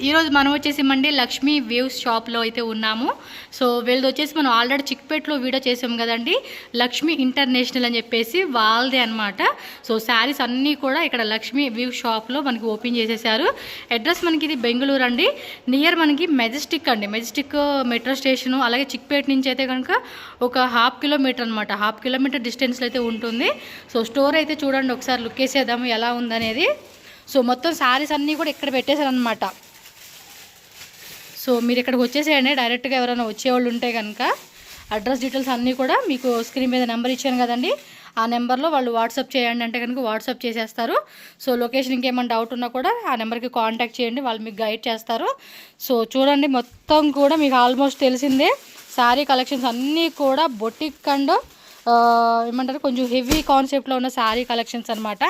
ఈరోజు మనం వచ్చేసి మండి లక్ష్మీ వేవ్స్ షాప్లో అయితే ఉన్నాము. సో వీళ్ళది వచ్చేసి మనం ఆల్రెడీ చిక్పేట్లో వీడియో చేసాం కదండి, లక్ష్మీ ఇంటర్నేషనల్ అని చెప్పేసి వాళ్ళదే అనమాట. సో శారీస్ అన్నీ కూడా ఇక్కడ లక్ష్మీ వేవ్స్ షాప్లో మనకి ఓపెన్ చేసేసారు. అడ్రస్ మనకి ఇది బెంగళూరు అండి, నియర్ మనకి మెజెస్టిక్ అండి, మెజెస్టిక్ మెట్రో స్టేషను. అలాగే చిక్పేట్ నుంచి అయితే కనుక ఒక హాఫ్ కిలోమీటర్ అనమాట, హాఫ్ కిలోమీటర్ డిస్టెన్స్లో అయితే ఉంటుంది. సో స్టోర్ అయితే చూడండి, ఒకసారి లుక్ వేసేద్దాము ఎలా ఉందనేది. సో మొత్తం శారీస్ అన్నీ కూడా ఇక్కడ పెట్టేశారు అనమాట. సో మీరు ఇక్కడికి వచ్చేసేయండి, డైరెక్ట్గా ఎవరైనా వచ్చేవాళ్ళు ఉంటే కనుక అడ్రస్ డీటెయిల్స్ అన్నీ కూడా మీకు స్క్రీన్ మీద నెంబర్ ఇచ్చాను కదండి, ఆ నెంబర్లో వాళ్ళు వాట్సాప్ చేయండి అంటే కనుక వాట్సాప్ చేసేస్తారు. సో లొకేషన్ ఇంకేమైనా డౌట్ ఉన్నా కూడా ఆ నెంబర్కి కాంటాక్ట్ చేయండి, వాళ్ళు మీకు గైడ్ చేస్తారు. సో చూడండి మొత్తం కూడా మీకు ఆల్మోస్ట్ తెలిసిందే, శారీ కలెక్షన్స్ అన్నీ కూడా బొటిక్ అండ్ ఏమంటారు కొంచెం హెవీ కాన్సెప్ట్లో ఉన్న శారీ కలెక్షన్స్ అనమాట.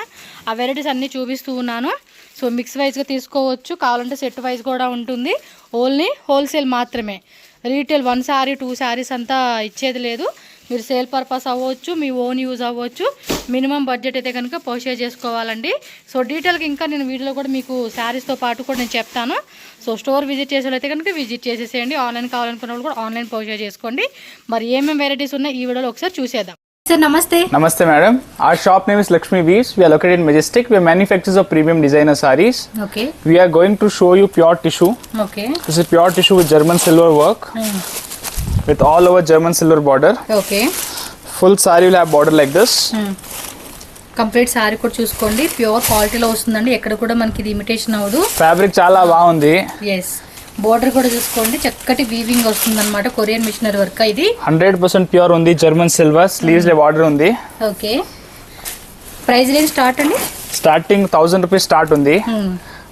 ఆ వెరైటీస్ అన్నీ చూపిస్తూ ఉన్నాను. సో మిక్స్ వైజ్గా తీసుకోవచ్చు, కావాలంటే సెట్ వైజ్ కూడా ఉంటుంది. ఓన్లీ హోల్సేల్ మాత్రమే, రీటైల్ 1 శారీ 2 శారీస్ అంతా ఇచ్చేది లేదు. మీరు సేల్ పర్పస్ అవ్వచ్చు, మీ ఓన్ యూజ్ అవ్వచ్చు, మినిమం బడ్జెట్ అయితే కనుక పర్చేజ్ చేసుకోవాలండి. సో డీటెయిల్గా ఇంకా నేను వీడియోలో కూడా మీకు శారీస్తో పాటు కూడా నేను చెప్తాను. సో స్టోర్ విజిట్ చేసే అయితే కనుక విజిట్ చేసేసేయండి, ఆన్లైన్ కావాలనుకున్న వాళ్ళు కూడా ఆన్లైన్ పర్చేజ్ చేసుకోండి. మరి ఏమేమి వెరైటీస్ ఉన్నాయి ఈ వీడియోలో ఒకసారి చూసేద్దాం. సార్ నమస్తే. Namaste madam. Our shop name is Lakshmi Weaves. We are located in Majestic. We are manufacturers of premium designer sarees. Okay. We are going to show you pure tissue. Okay. This is pure tissue with German silver work. With all over German silver border. Okay. Full saree will have border like this. Complete sari కూడా చూసుకోండి, pure క్వాలిటీలో వస్తుందండి, ఎక్కడ కూడా మనకి ఇది imitation అవ్వదు. Fabric చాలా బాగుంది. ఎస్, బోర్డర్ కూడా చూసుకోండి, చక్కటి వీవింగ్ వస్తుంది అనమాట, కొరియన్ మిషనరీ వర్క్. ఇది 100% ప్యూర్ ఉంది, జర్మన్ సిల్వర్ స్లీవ్స్ లో బార్డర్ ఉంది. ఓకే, ప్రైస్ రేంజ్ స్టార్ట్ అండి, స్టార్టింగ్ 1000 రూపీస్ స్టార్ట్ ఉంది,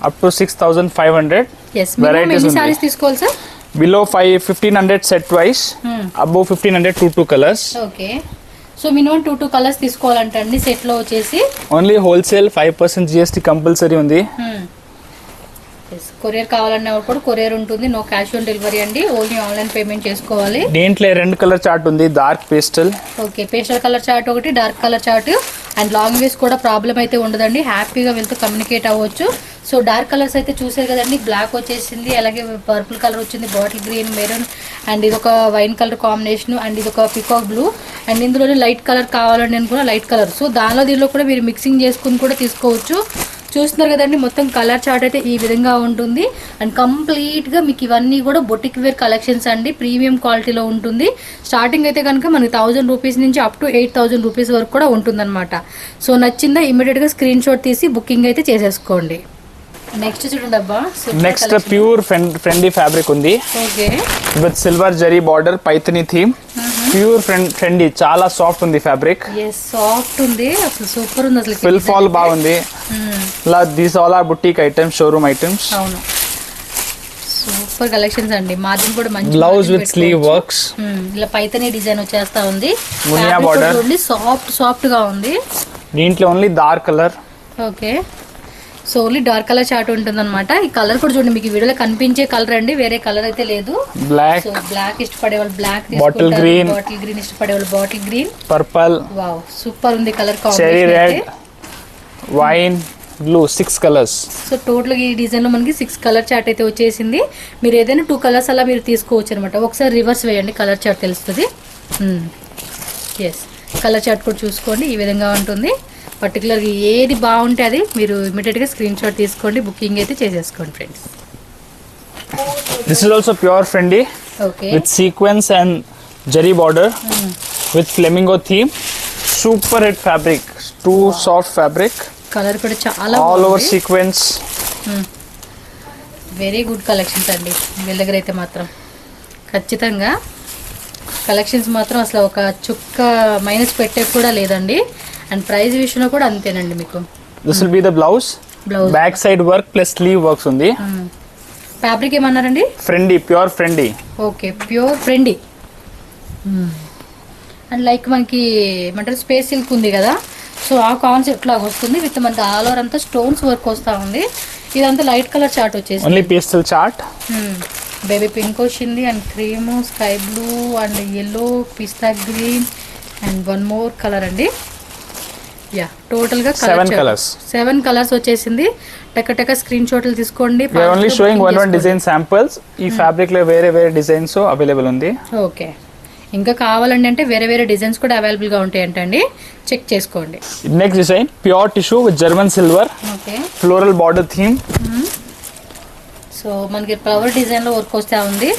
అప్ టు 6500. వెరైటీస్ సారీస్ తీసుకోవాలి sir. Below 1500 set wise, above 1500 2 colours. Okay, so minimum 2 colours తీసుకోవాలంటే అండి సెట్ లో వచ్చేసి. ఓన్లీ హోల్సేల్ 5% GST కంపల్సరీ ఉంది. కొరియర్ కావాలన్నా కూడా కొరియర్ ఉంటుంది, నో క్యాష్ ఆన్ డెలివరీ అండి, ఓన్లీ ఆన్లైన్ పేమెంట్ చేసుకోవాలి. దీంట్లో 2 కలర్ చార్ట్ ఉంది, dark pastel. Okay, pastel colour chart ఒకటి, dark colour chart. And long ways కూడా ప్రాబ్లం అయితే ఉండదండి, హ్యాపీగా వెళ్తూ కమ్యూనికేట్ అవ్వచ్చు. సో డార్క్ కలర్స్ అయితే చూసారు కదండి, బ్లాక్ వచ్చేసింది, అలాగే పర్పుల్ కలర్ వచ్చింది, బాటిల్ గ్రీన్, మెరూన్, అండ్ ఇది ఒక వైన్ కలర్ కాంబినేషన్, అండ్ ఇది ఒక పికాక్ బ్లూ, అండ్ ఇందులోనే లైట్ కలర్ కావాలండి అని కూడా లైట్ కలర్. సో దీనిలో కూడా మీరు మిక్సింగ్ చేసుకుని కూడా తీసుకోవచ్చు. చూస్తున్నారు కదండి, మొత్తం కలర్ చార్ట్ అయితే ఈ విధంగా ఉంటుంది. అండ్ కంప్లీట్గా మీకు ఇవన్నీ కూడా బొటిక్ వేర్ కలెక్షన్స్ అండి, ప్రీమియం క్వాలిటీలో ఉంటుంది. స్టార్టింగ్ అయితే కనుక మనకి 1000 రూపీస్ నుంచి అప్ టు 8000 రూపీస్ వరకు కూడా ఉంటుందన్నమాట. సో నచ్చిందా ఇమీడియట్గా స్క్రీన్ షాట్ తీసి బుకింగ్ అయితే చేసేసుకోండి. నెక్స్ట్ చూడండి అబ్బా, నెక్స్ట్ ప్యూర్ ఫ్రెండ్లీ ఫ్యాబ్రిక్ ఉంది. Okay, with silver zari border, Paithani theme, pure friendly, చాలా సాఫ్ట్ ఉంది ఫ్యాబ్రిక్. సాఫ్ట్ ఉంది, అసలు సూపర్ ఉంది, అసలు ఫిల్ ఫాల్ బాగుంది. These all are boutique items, showroom items. అవును, సూపర్ కలెక్షన్స్ అండి. మార్జిన్ కూడా మంచి, బ్లౌజ్ విత్ స్లీవ్ వర్క్స్, ఇలా పైథనీ డిజైన్ వచ్చేస్తా ఉంది, మునియా బార్డర్, సాఫ్ట్ గా ఉంది. దీంట్లో only dark colour. Okay, so only dark colour chart ఉంటుంది అనమాట. ఈ కలర్ కూడా చూడండి, మీకు ఈ వీడియోలో కనిపించే కలర్ అండి, వేరే కలర్ అయితే లేదు. బ్లాక్, సో బ్లాక్ ఇష్టపడే వాళ్ళు black, bottle green, bottle green ఇష్టపడే వాళ్ళు bottle green, purple, wow super ఉంది colour cherry combination. Red, wine blue, 6 colours. So total ఈ డిజైన్ లో మనకి 6 కలర్ చార్ట్ అయితే వచ్చేసింది. మీరు ఏదైనా 2 కలర్స్ అలా మీరు తీసుకోవచ్చు అనమాట. ఒకసారి రివర్స్ వేయండి, కలర్ చార్ట్ తెలుస్తుంది. ఎస్, కలర్ చార్ట్ కూడా చూసుకోండి, ఈ విధంగా ఉంటుంది. పర్టికులర్గా ఏది బాగుంటే అది మీరు ఇమీడియట్గా స్క్రీన్ షాట్ తీసుకోండి, బుకింగ్ అయితే చేసేసుకోండి friends. This is also pure friendly, okay, with sequence and zari border, with flamingo theme, super hit fabric, two soft fabric, colour కూడా చాలా all over sequence. Very good collections అండి వీళ్ళ దగ్గర అయితే మాత్రం. ఖచ్చితంగా కలెక్షన్స్ మాత్రం అసలు ఒక చుక్క మైనస్ పెట్టే కూడా లేదండి. అండ్ ప్రైస్ విషయంలో కూడా అంతేనండి మీకు. This will be the blouse, back side work plus sleeve works ఉంది. ఫ్యాబ్రిక్ ఏమన్నారండి? ఫ్రెండీ, ప్యూర్ ఫ్రెండీ. ఓకే, ప్యూర్ ఫ్రెండీ. అండ్ లైక్ మనకి ఏమంటారు స్పేస్ సిల్క్ ఉంది కదా, సో ఆ కాన్సెప్ట్ లాగా వస్తుంది. విత్ మనకి ఆల్ ఓవర్ అంతా స్టోన్స్ వర్క్ వస్తూ ఉంది. ఇదంతా లైట్ కలర్ చార్ట్ వచ్చేసి, only pastel chart. Baby pink వచ్చింది, and cream, sky blue, and yellow, pista green, and one more colour అండి. యా టోటల్గా 7 colours. 7 కలర్స్ వచ్చేసింది. టక స్క్రీన్ షాట్లు తీసుకోండి. We are only showing one design samples. ఈ ఫ్యాబ్రిక్ లో వేరే డిజైన్స్ అవైలబుల్ ఉంది. ఓకే, ఇంకా కావాలండి అంటే వేరే డిజైన్స్ కూడా అవైలబుల్ గా ఉంటాయంటండి, చెక్ చేసుకోండి. Next design pure tissue with German silver, okay, floral border theme. So మనకి ఫ్లవర్ డిజైన్ లో వర్క్ వస్తా ఉంది.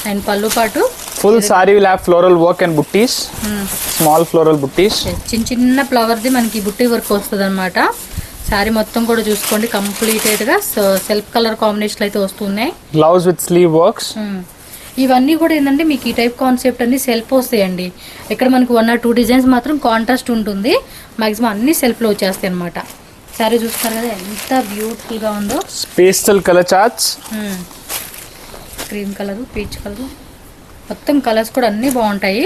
అండ్ పళ్ళు పాటు full sari will have floral work and buttis, small floral buttis. చిన్న ఫ్లవర్ ది మనకి బుట్టి వర్క్ వస్తుంది అనమాట. శారీ మొత్తం కూడా చూసుకోండి కంప్లీటెడ్ గా సెల్ఫ్ కలర్ కాంబినేషన్ అయితే వస్తున్నాయి. Blouse with sleeve works. ఇవన్నీ కూడా ఏంటంటే మీకు ఈ టైప్ కాన్సెప్ట్ అన్ని సెల్ఫ్ వస్తాయండి. ఇక్కడ మనకి 1 or 2 డిజైన్స్ మాత్రం కాంట్రాస్ట్ ఉంటుంది, మాక్సిమం అన్ని సెల్ఫ్ లో వచ్చేస్తాయి అనమాట. శారీ చూస్తారు కదా ఎంత బ్యూటిఫుల్ గా ఉందో. Pastel colour charts, cream colour, peach colour, మొత్తం కలర్స్ కూడా అన్నీ బాగుంటాయి.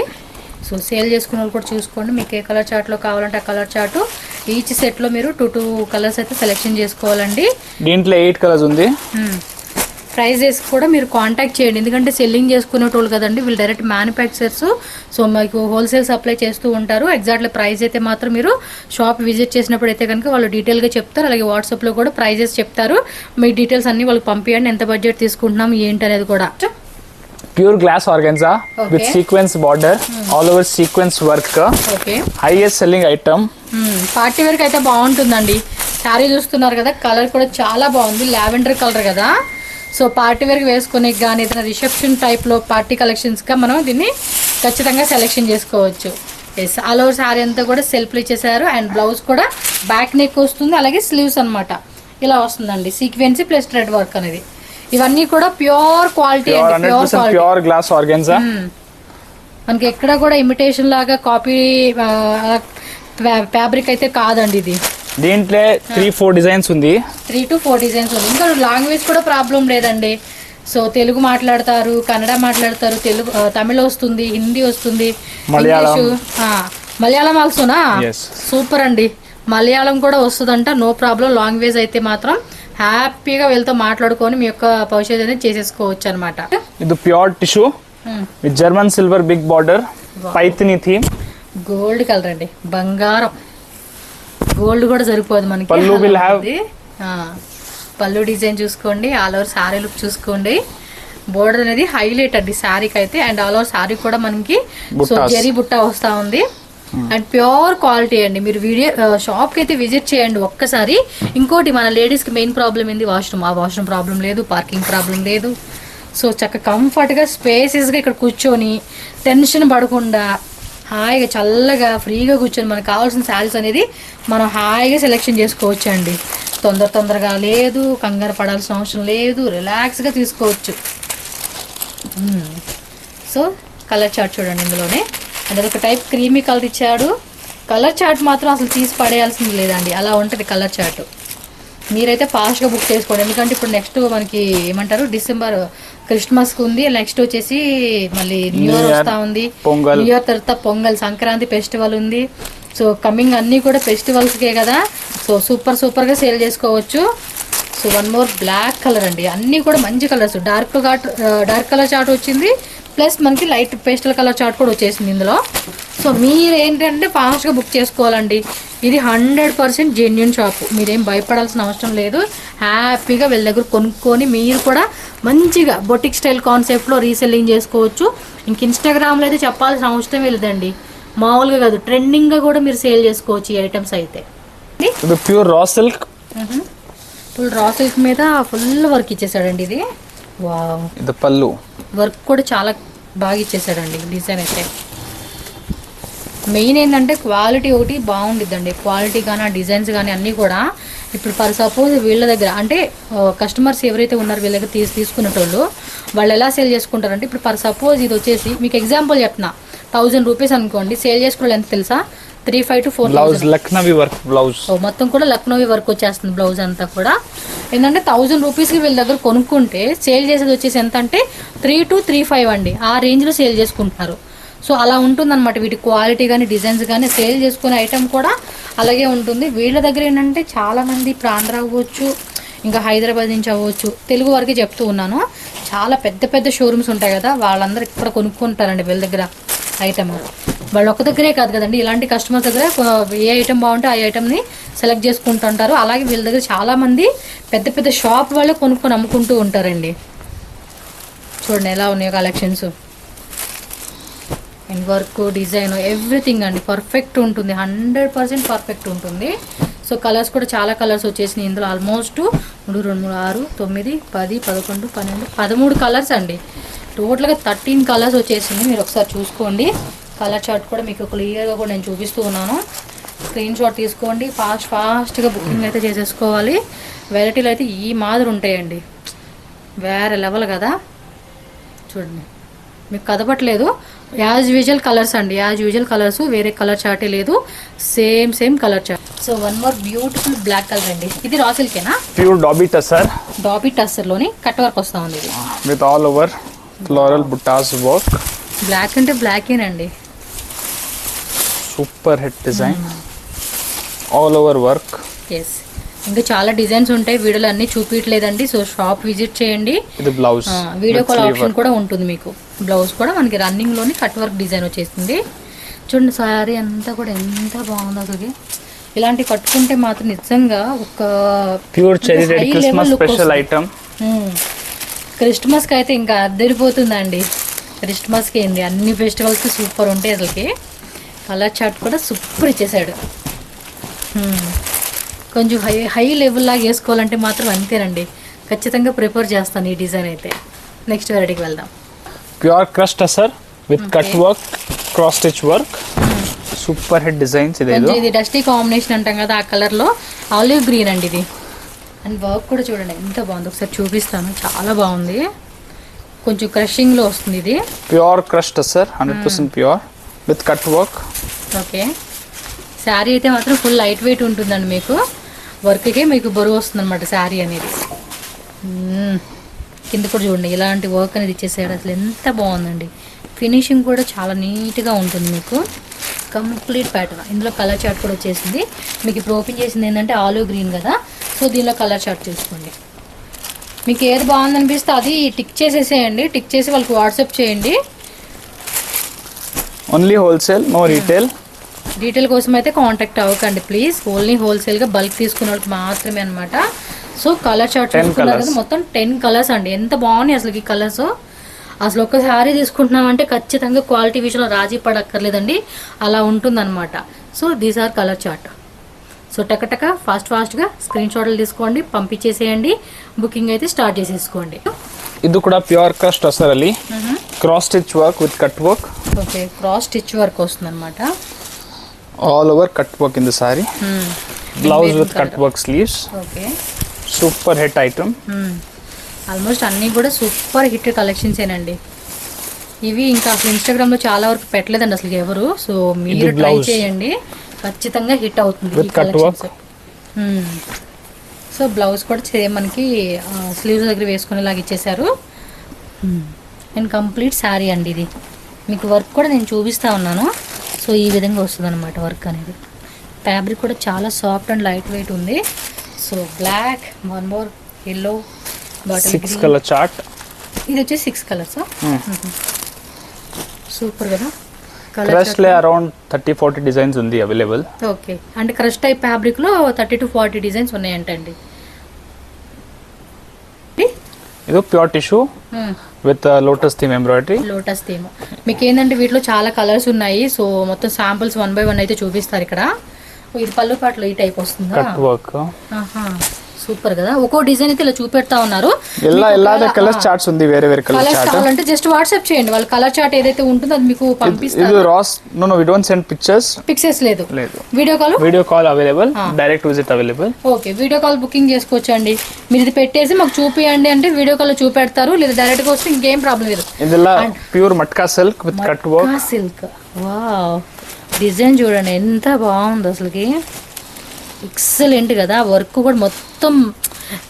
సో సేల్ చేసుకున్న వాళ్ళు కూడా చూసుకోండి, మీకు ఏ కలర్ చార్ట్లో కావాలంటే ఆ కలర్ చార్ట్. ఈచ్ సెట్లో మీరు 2 కలర్స్ అయితే సెలెక్షన్ చేసుకోవాలండి. దీంట్లో 8 కలర్స్ ఉంది. ప్రైజెస్ కూడా మీరు కాంటాక్ట్ చేయండి, ఎందుకంటే సెల్లింగ్ చేసుకునేటోళ్ళు కదండి వీళ్ళు, డైరెక్ట్ మ్యానుఫ్యాక్చరర్స్. సో మీకు హోల్సేల్ సప్లై చేస్తూ ఉంటారు. ఎగ్జాక్ట్లీ ప్రైస్ అయితే మాత్రం మీరు షాప్ విజిట్ చేసినప్పుడు అయితే కనుక వాళ్ళు డీటెయిల్గా చెప్తారు. అలాగే వాట్సాప్లో కూడా ప్రైజెస్ చెప్తారు. మీ డీటెయిల్స్ అన్ని వాళ్ళకి పంపించండి, ఎంత బడ్జెట్ తీసుకుంటున్నాం ఏంటి అనేది కూడా. Pure glass organza with sequence border, all over sequence work. Okay, highest selling item. Party వేర్కి అయితే బాగుంటుందండి. శారీ చూస్తున్నారు కదా, కలర్ కూడా చాలా బాగుంది, లావెండర్ కలర్ కదా. సో పార్టీ వేర్కి వేసుకునే కానీ ఏదైనా రిసెప్షన్ టైప్లో పార్టీ కలెక్షన్స్గా మనం దీన్ని ఖచ్చితంగా సెలెక్షన్ చేసుకోవచ్చు. ఎస్, ఆల్ ఓవర్ శారీ అంతా కూడా సెల్ఫ్లు ఇచ్చేసారు. అండ్ బ్లౌజ్ కూడా బ్యాక్ నెక్ వస్తుంది, అలాగే స్లీవ్స్ అనమాట ఇలా వస్తుందండి, సీక్వెన్సీ ప్లస్ థ్రెడ్ వర్క్ అనేది. ఇవన్నీ కూడా ప్యూర్ క్వాలిటీ అండి, ప్యూర్ గ్లాస్ ఆర్గెన్జా. మనకి ఎక్కడ కూడా ఇమిటేషన్ లాగా కాపీ ఫ్యాబ్రిక్ అయితే కాదండి ఇది. దీంట్లో 3-4 డిజైన్స్ ఉంది. 3 to 4 డిజైన్స్ ఉంది. ఇంకా లాంగ్వేజ్ కూడా ప్రాబ్లం లేదండి. సో తెలుగు మాట్లాడతారు, కన్నడ మాట్లాడతారు, తమిళ వస్తుంది, హిందీ వస్తుంది, మలయాళం ఆల్సోనా. సూపర్ అండి, మలయాళం కూడా వస్తుందంట, నో ప్రాబ్లం. లాంగ్వేజ్ అయితే మాత్రం హ్యాపీగా వీళ్ళతో మాట్లాడుకొని మీ యొక్క భవిష్యత్తు అనేది చేసేసుకోవచ్చు అనమాట. ఇది pure tissue with German silver big border, Paithani theme. Gold colour అండి, బంగారం. గోల్డ్ కూడా సరిపోదు మనకి. Pallu will have, pallu design చూసుకోండి, ఆల్ ఓవర్ శారీ లుక్ చూసుకోండి. బోర్డర్ అనేది హైలైట్ అండి శారీకి అయితే. అండ్ ఆల్ ఓవర్ శారీ కూడా మనకి సో జరీ బుట్ట వస్తా ఉంది. అండ్ ప్యూర్ క్వాలిటీ అండి. మీరు షాప్కి అయితే విజిట్ చేయండి ఒక్కసారి. ఇంకోటి మన లేడీస్కి మెయిన్ ప్రాబ్లం ఏంది, వాష్రూమ్. ఆ వాష్రూమ్ ప్రాబ్లం లేదు, పార్కింగ్ ప్రాబ్లం లేదు. సో చక్కగా కంఫర్ట్గా స్పేసెస్గా ఇక్కడ కూర్చొని టెన్షన్ పడకుండా హాయిగా చల్లగా ఫ్రీగా కూర్చొని మనకు కావాల్సిన శారీస్ అనేది మనం హాయిగా సెలెక్షన్ చేసుకోవచ్చు అండి. తొందరగా లేదు, కంగారు పడాల్సిన అవసరం లేదు, రిలాక్స్గా తీసుకోవచ్చు. సో కలర్ చార్ట్ చూడండి ఇందులోనే. అంటే అదొక టైప్ క్రీమీ కలర్ ఇచ్చాడు. కలర్ చార్ట్ మాత్రం అసలు తీసి పడేయాల్సింది లేదండి, అలా ఉంటుంది కలర్ చార్ట్. మీరైతే ఫాస్ట్గా బుక్ చేసుకోండి, ఎందుకంటే ఇప్పుడు నెక్స్ట్ మనకి ఏమంటారు డిసెంబర్ క్రిస్మస్కి ఉంది, నెక్స్ట్ వచ్చేసి మళ్ళీ న్యూ ఇయర్ వస్తూ ఉంది. న్యూ ఇయర్ తర్వాత పొంగల్, సంక్రాంతి ఫెస్టివల్ ఉంది. సో కమింగ్ అన్నీ కూడా ఫెస్టివల్స్కే కదా. సో సూపర్గా సేల్ చేసుకోవచ్చు. సో 1 more బ్లాక్ కలర్ అండి, అన్నీ కూడా మంచి కలర్స్. డార్క్ కలర్ చార్ట్ వచ్చింది, ప్లస్ మనకి లైట్ పేస్టల్ కలర్ చార్ట్ కూడా వచ్చేసింది ఇందులో. సో మీరు ఏంటంటే ఫాస్ట్గా బుక్ చేసుకోవాలండి. ఇది 100% జెన్యూన్ షాపు, మీరేం భయపడాల్సిన అవసరం లేదు. హ్యాపీగా వీళ్ళ దగ్గర కొనుక్కొని మీరు కూడా మంచిగా బొటిక్ స్టైల్ కాన్సెప్ట్లో రీసెల్లింగ్ చేసుకోవచ్చు. ఇంక ఇన్స్టాగ్రామ్లో అయితే చెప్పాల్సిన అవసరం లేదండి, మామూలుగా కాదు, ట్రెండింగ్గా కూడా మీరు సేల్ చేసుకోవచ్చు ఈ ఐటమ్స్ అయితే. Pure raw silk, full raw silk మీద ఫుల్ వర్క్ ఇచ్చేసాడండి ఇది. వావ్, ఇది పళ్ళు వర్క్ కూడా చాలా బాగా ఇచ్చేసాడండి డిజైన్ అయితే. మెయిన్ ఏంటంటే క్వాలిటీ ఒకటి బాగుండిద్దండి, క్వాలిటీ కానీ ఆ డిజైన్స్ కానీ అన్నీ కూడా. ఇప్పుడు ఫర్ సపోజ్ వీళ్ళ దగ్గర అంటే కస్టమర్స్ ఎవరైతే ఉన్నారో వీళ్ళ దగ్గర తీసుకునేటోళ్ళు వాళ్ళు ఎలా సేల్ చేసుకుంటారంటే, ఇప్పుడు ఫర్ సపోజ్ ఇది వచ్చేసి మీకు ఎగ్జాంపుల్ చెప్తున్నా, 1000 రూపీస్ అనుకోండి, సేల్ చేసుకునే ఎంత తెలుసా, 3,500 to 4,000. Lucknowi work blouse. మొత్తం కూడా లక్నోవి వర్క్ వచ్చేస్తుంది బ్లౌజ్ అంతా కూడా. ఏంటంటే 1000 రూపీస్కి వీళ్ళ దగ్గర కొనుక్కుంటే సేల్ చేసేది వచ్చేసి ఎంత అంటే 3 to 3,500 అండి, ఆ రేంజ్లో సేల్ చేసుకుంటున్నారు. సో అలా ఉంటుందన్నమాట వీటి క్వాలిటీ కానీ డిజైన్స్ కానీ. సేల్ చేసుకునే ఐటమ్ కూడా అలాగే ఉంటుంది. వీళ్ళ దగ్గర ఏంటంటే చాలామంది ఇప్పుడు ఆంధ్ర అవ్వచ్చు, ఇంకా హైదరాబాద్ నుంచి అవ్వచ్చు, తెలుగు వరకే చెప్తూ ఉన్నాను, చాలా పెద్ద షోరూమ్స్ ఉంటాయి కదా, వాళ్ళందరూ ఇక్కడ కొనుక్కుంటారండి వీళ్ళ దగ్గర ఐటమ్. వాళ్ళు ఒక దగ్గరే కాదు కదండి, ఇలాంటి కస్టమర్ దగ్గర ఏ ఐటమ్ బాగుంటే ఆ ఐటమ్ని సెలెక్ట్ చేసుకుంటుంటారు. అలాగే వీళ్ళ దగ్గర చాలామంది పెద్ద పెద్ద షాప్ వాళ్ళు కొనుక్కొని అమ్ముకుంటూ ఉంటారండి. చూడండి ఎలా ఉన్నాయో collections. And work, design, everything అండి పర్ఫెక్ట్ ఉంటుంది, 100% పర్ఫెక్ట్ ఉంటుంది. సో కలర్స్ కూడా చాలా కలర్స్ వచ్చేసినాయి ఇందులో. ఆల్మోస్ట్ 3, 2, 3, 6, 9, 10, 11, 12, 13 కలర్స్ అండి. టోటల్గా 13 కలర్స్ వచ్చేసింది. మీరు ఒకసారి చూసుకోండి. కలర్ చార్ట్ కూడా మీకు క్లియర్గా కూడా నేను చూపిస్తూ ఉన్నాను. స్క్రీన్ షాట్ తీసుకోండి. ఫాస్ట్గా బుకింగ్ అయితే చేసేసుకోవాలి. వెరైటీలు అయితే ఈ మాదిరి ఉంటాయండి, వేరే లెవెల్ కదా. చూడండి మీకు కదపట్లేదు, యాజ్ యూజువల్ కలర్స్ అండి, యాజ్ యూజువల్ కలర్స్, వేరే కలర్ చార్టే లేదు, same colour chart. So one more beautiful black colour అండి. ఇది రా సిల్కేనా? Pure dobby tussar. డాబీ టస్సర్లోని కట్ వర్క్ వస్తూ ఉంది ఇది with all over floral buttas work. Black అంటే బ్లాకేనండి. Super hit design, all over work. Yes, ఇంకా చాలా డిజైన్స్ ఉంటాయి, వీడియోలో అన్ని చూపించలేదండి. సో షాప్ విజిట్ చేయండి. ఇది బ్లౌజ్, వీడియో కాల్ ఆప్షన్ కూడా ఉంటుంది మీకు. బ్లౌజ్ కూడా మనకి రన్నింగ్ లోని కట్ వర్క్ డిజైన్ వచ్చేసింది. చూడండి సారీ అంతా కూడా ఎంత బాగుందో అసలు. ఇలాంటి కట్టుకుంటే మాత్రం నిజంగా ఒక pure cherry red Christmas special item. క్రిస్మస్కి అయితే ఇంకా అద్దరిపోతుందండి. క్రిస్మస్కి ఏంది, అన్ని ఫెస్టివల్స్ సూపర్ ఉంటాయి అసలుకి. కలర్ చార్ట్ కూడా సూపర్ ఇచ్చేసాడు. కొంచెం హై లెవెల్ లాగా వేసుకోవాలంటే మాత్రం అంతేనండి, ఖచ్చితంగా ప్రిఫర్ చేస్తాను ఈ డిజైన్ అయితే. నెక్స్ట్ వెరైటీకి వెళ్దాం. Pure crush tussar with cut work, cross stitch work, super hit designs. ఇది డస్టీ కాంబినేషన్ అంటాం కదా, ఆ కలర్లో ఆలివ్ గ్రీన్ అండి ఇది. అండ్ వర్క్ కూడా చూడండి ఎంత బాగుంది, ఒకసారి చూపిస్తాను. చాలా బాగుంది, కొంచెం క్రషింగ్లో వస్తుంది ఇది. Pure crush tussar 100% pure with cut work. Okay, sari అయితే మాత్రం ఫుల్ లైట్ వెయిట్ ఉంటుందండి. మీకు వర్క్కే మీకు బరువు వస్తుంది అనమాట శారీ అనేది. కింద కూడా చూడండి ఇలాంటి వర్క్ అనేది ఇచ్చేసాడు. అసలు ఎంత బాగుందండి, ఫినిషింగ్ కూడా చాలా నీట్గా ఉంటుంది మీకు. Complete pattern. ఇందులో కలర్ చార్ట్ కూడా వచ్చేసింది. మీకు ఇప్పుడు ఓపెన్ చేసింది ఏంటంటే ఆలివ్ గ్రీన్ కదా, సో దీనిలో కలర్ చార్ట్ చేసుకోండి. మీకు ఏది బాగుంది అనిపిస్తే అది టిక్ చేసేసేయండి. టిక్ చేసి వాళ్ళకి వాట్సాప్ చేయండి. Only wholesale, no retail. Detail కోసం అయితే కాంటాక్ట్ అవ్వకండి ప్లీజ్. ఓన్లీ హోల్సేల్గా బల్క్ తీసుకున్న వాళ్ళకి మాత్రమే అనమాట. సో కలర్ చార్ట్ చూసుకున్నారు కదా, మొత్తం 10 కలర్స్ అండి. ఎంత బాగున్నాయి అసలు ఈ కలర్స్. అసలు ఒక శారీ తీసుకుంటున్నామంటే ఖచ్చితంగా క్వాలిటీ విషయంలో రాజీ పడక్కర్లేదండి, అలా ఉంటుందన్నమాట. So these are colour chart. So టకటక ఫాస్ట్గా స్క్రీన్ షాట్లు తీసుకోండి, పంపించేసేయండి. బుకింగ్ అయితే స్టార్ట్ చేసేసుకోండి. ఇది కూడా pure crush tussar ali, cross stitch work with cut work. Okay, cross stitch work వస్తుంది అనమాట. All over cut work in the sorry. Blouse with cut work sleeves. Okay, super hit item. Almost అన్నీ కూడా super hit collections ఏనండి ఇవి. ఇంకా అసలు ఇన్స్టాగ్రామ్లో చాలా వరకు పెట్టలేదండి అసలు ఎవరు. సో మీరు ట్రై చేయండి, ఖచ్చితంగా హిట్ అవుతుంది ఈ కలెక్షన్స్. సో బ్లౌజ్ కూడా సేమ్ మనకి స్లీవ్స్ దగ్గర వేసుకునేలాగా ఇచ్చేసారు. అండ్ కంప్లీట్ శారీ అండి ఇది. మీకు వర్క్ కూడా నేను చూపిస్తూ ఉన్నాను. సో ఈ విధంగా వస్తుంది అనమాట వర్క్ అనేది. ఫ్యాబ్రిక్ కూడా చాలా సాఫ్ట్ అండ్ లైట్ వెయిట్ ఉంది. So black, one more yellow, bottle 6 colour chart. ఇది వచ్చేసి 6 కలర్స్. సూపర్ కదా. క్రష్ లో అరౌండ్ 30-40 డిజైన్స్ ఉంది అవైలబుల్. ఓకే, అంటే క్రష్ టైప్ ఫ్యాబ్రిక్ లో 30 to 40 డిజైన్స్ ఉన్నాయంటండి. ఇది pure tissue with lotus theme embroidery. Lotus theme మీకు ఏంటంటే వీటిలో చాలా కలర్స్ ఉన్నాయి. సో మొత్తం శాంపుల్స్ 1 by 1 అయితే చూపిస్తారు ఇక్కడ. ఇది పళ్ళు పాటలో ఈ టైప్ వస్తుందా? Cut work. సూపర్ కదా. ఒక్కో డిజైన్ అయితే ఇలా చూపెడతా ఉన్నారు. కలర్ చార్ట్స్ ఉంది, వేరే వేరే కలర్ చార్ట్. కావాలంటే జస్ట్ వాట్సాప్ చేయండి, వాళ్ళ కలర్ చార్ట్ ఏదైతే ఉంటుందో అది మీకు పంపిస్తారు. ఇది రాస్. No we don't send pictures. లేదు. Video call available, direct visit available. Okay, video call booking చేసుకోవచ్చు అండి. మీరు ఇది పెట్టేసి మాకు చూపియండి అంటే వీడియో కాల్ చూపెడతారు, లేదా డైరెక్ట్ గా వస్తే ఇంకేం ప్రాబ్లం లేదు. ఇందులో pure matka silk with cut work. Silk, wow, design చూడండి ఎంత బాగుంది అసలుకి. ఎక్సలెంట్ కదా. వర్క్ కూడా మొత్తం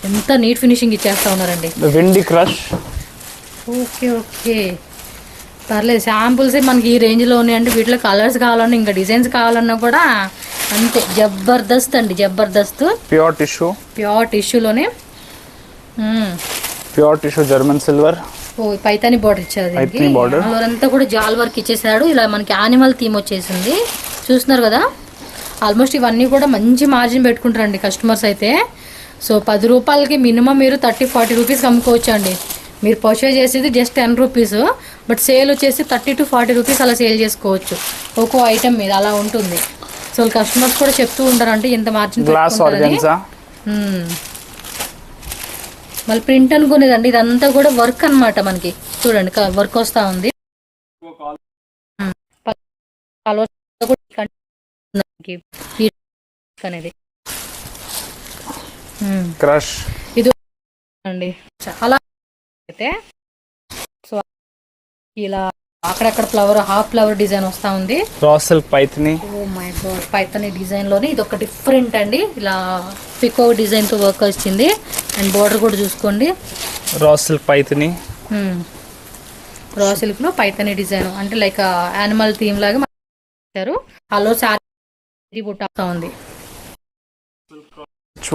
ఎంత నీట్ ఫినిషింగ్ ఇచ్చేస్తా ఉన్నారండి. Windy crush. ఓకే, పర్లేదు. శాంపుల్సే మనకి ఈ రేంజ్లో ఉన్నాయండి. వీటిలో కలర్స్ కావాలన్నా ఇంకా డిజైన్స్ కావాలన్నా కూడా అంతే. జబర్దస్త్ అండి, జబర్దస్త్. ప్యూర్ టిష్యూలోనే ప్యూర్ టిష్యూ జర్మన్ సిల్వర్. ఓ పైతాని బార్డర్ ఇచ్చారు పైతాని border. అంతా కూడా జాల్ వర్క్ ఇచ్చేసాడు. ఇలా మనకి యానిమల్ థీమ్ వచ్చేసింది, చూస్తున్నారు కదా. ఆల్మోస్ట్ ఇవన్నీ కూడా మంచి మార్జిన్ పెట్టుకుంటారండి కస్టమర్స్ అయితే. సో 10 రూపాయలకి మినిమం మీరు 30-40 రూపీస్ అమ్ముకోవచ్చు అండి. మీరు పర్చేజ్ చేసేది జస్ట్ 10 రూపీస్, బట్ సేల్ వచ్చేసి 30 to 40 రూపీస్ అలా సేల్ చేసుకోవచ్చు ఒక్కో ఐటమ్ మీద, అలా ఉంటుంది. సో కస్టమర్స్ కూడా చెప్తూ ఉంటారు అంటే ఇంత మార్జిన్ గ్లాస్ ఆర్గాన్జా. మళ్ళీ ప్రింట్ అనుకునేదండి, ఇదంతా కూడా వర్క్ అన్నమాట. మనకి చూడండి వర్క్ వస్తూ ఉంది. అనేది క్రష్ ఇది అండి చాలా అయితే. సో ఇలా అక్కడక్కడ ఫ్లవర్, హాఫ్ ఫ్లవర్ డిజైన్ వస్తూ ఉంది. Raw silk Paithani. Oh my God, Paithani design లోనే ఇది ఒక డిఫరెంట్ అండి. ఇలా పికో డిజైన్ తో వర్క్ వచ్చింది. అండ్ బోర్డర్ కూడా చూసుకోండి, raw silk Paithani. Raw silk లో పైథాని డిజైన్ అంటే లైక్ యానిమల్ థీమ్ లాగా ఇచ్చారు. హలో సారీ బుట్ట ఉంది.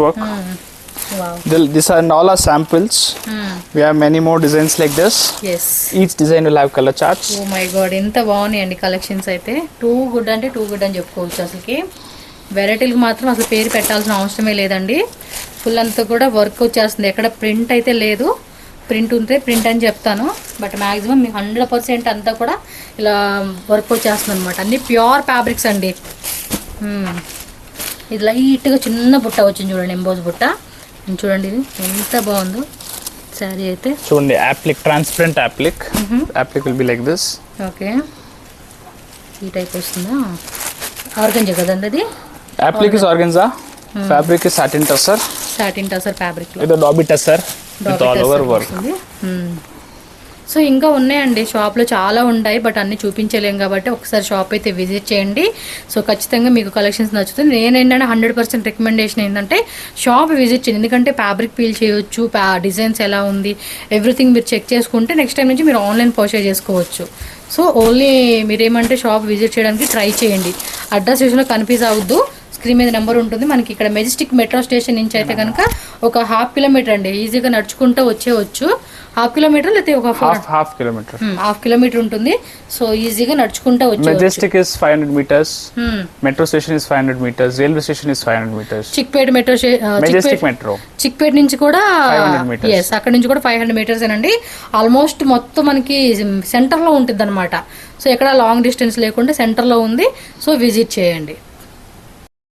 Work. Wow. These are all our samples. We have many more designs like this. Yes. Each design will have color charts. Oh my god, ఎంత బాగున్నాయండి collections అయితే. Too good అంటే too good అని చెప్పుకోవచ్చు. అసలుకి వెరైటీలకు మాత్రం అసలు పేరు పెట్టాల్సిన అవసరమే లేదండి. ఫుల్ అంతా కూడా వర్క్ వచ్చేస్తుంది, ఎక్కడ ప్రింట్ అయితే లేదు. ప్రింట్ ఉంటే ప్రింట్ అని చెప్తాను, బట్ మ్యాక్సిమం 100% అంతా కూడా ఇలా వర్క్ వచ్చేస్తుంది అనమాట. అన్ని ప్యూర్ ఫ్యాబ్రిక్స్ అండి. ఇది లైట్గా చిన్న బుట్ట వచ్చింది చూడండి, ఎంబోజ్ బుట్ట. చూడండి ఇది ఎంత బాగుందో శారీ అయితే. చూడండి applique, transparent applique. Applique will be like this. Okay, ఈ టైప్ వస్తుందా? ఆర్గంజా కదండి అది. Applique is organza, fabric is satin tussar. Satin tussar fabric లో ఇది dobby tussar with all over work. So ఇంకా ఉన్నాయండి షాప్లో చాలా ఉంటాయి, బట్ అన్ని చూపించలేం కాబట్టి ఒకసారి షాప్ అయితే విజిట్ చేయండి. సో ఖచ్చితంగా మీకు కలెక్షన్స్ నచ్చుతుంది. నేనేంటంటే 100% రికమెండేషన్ ఏంటంటే షాప్ విజిట్ చేయండి, ఎందుకంటే ఫ్యాబ్రిక్ ఫీల్ చేయొచ్చు, డిజైన్స్ ఎలా ఉంది ఎవ్రీథింగ్ మీరు చెక్ చేసుకుంటే నెక్స్ట్ టైం నుంచి మీరు ఆన్లైన్ పర్చేజ్ చేసుకోవచ్చు. సో ఓన్లీ మీరేమంటే షాప్ విజిట్ చేయడానికి ట్రై చేయండి. అడ్రస్ విషయంలో కన్ఫ్యూజ్ అవ్వద్దు, స్క్రీన్ మీద నెంబర్ ఉంటుంది. మనకి ఇక్కడ మెజెస్టిక్ మెట్రో స్టేషన్ నుంచి అయితే కనుక ఒక 1/2 కిలోమీటర్ అండి, ఈజీగా నడుచుకుంటూ వచ్చేవచ్చు. 1/2 కిలోమీటర్ లేకపోతే ఒక హాఫ్ కిలోమీటర్, 1/2 కిలోమీటర్ ఉంటుంది. సో ఈజీగా నడుచుకుంటూ వచ్చేవచ్చు. Majestic is 500 meters, metro station is 500 meters, railway station is 500 meters. Chickpet metro Majestic metro Chickpet నుంచి కూడా 500 meters. ఎస్, అక్కడ నుంచి కూడా 500 meters అండి. ఆల్మోస్ట్ మొత్తం మనకి సెంటర్లో ఉంటుంది అనమాట. సో ఎక్కడ లాంగ్ డిస్టెన్స్ లేకుండా సెంటర్లో ఉంది. సో విజిట్ చేయండి.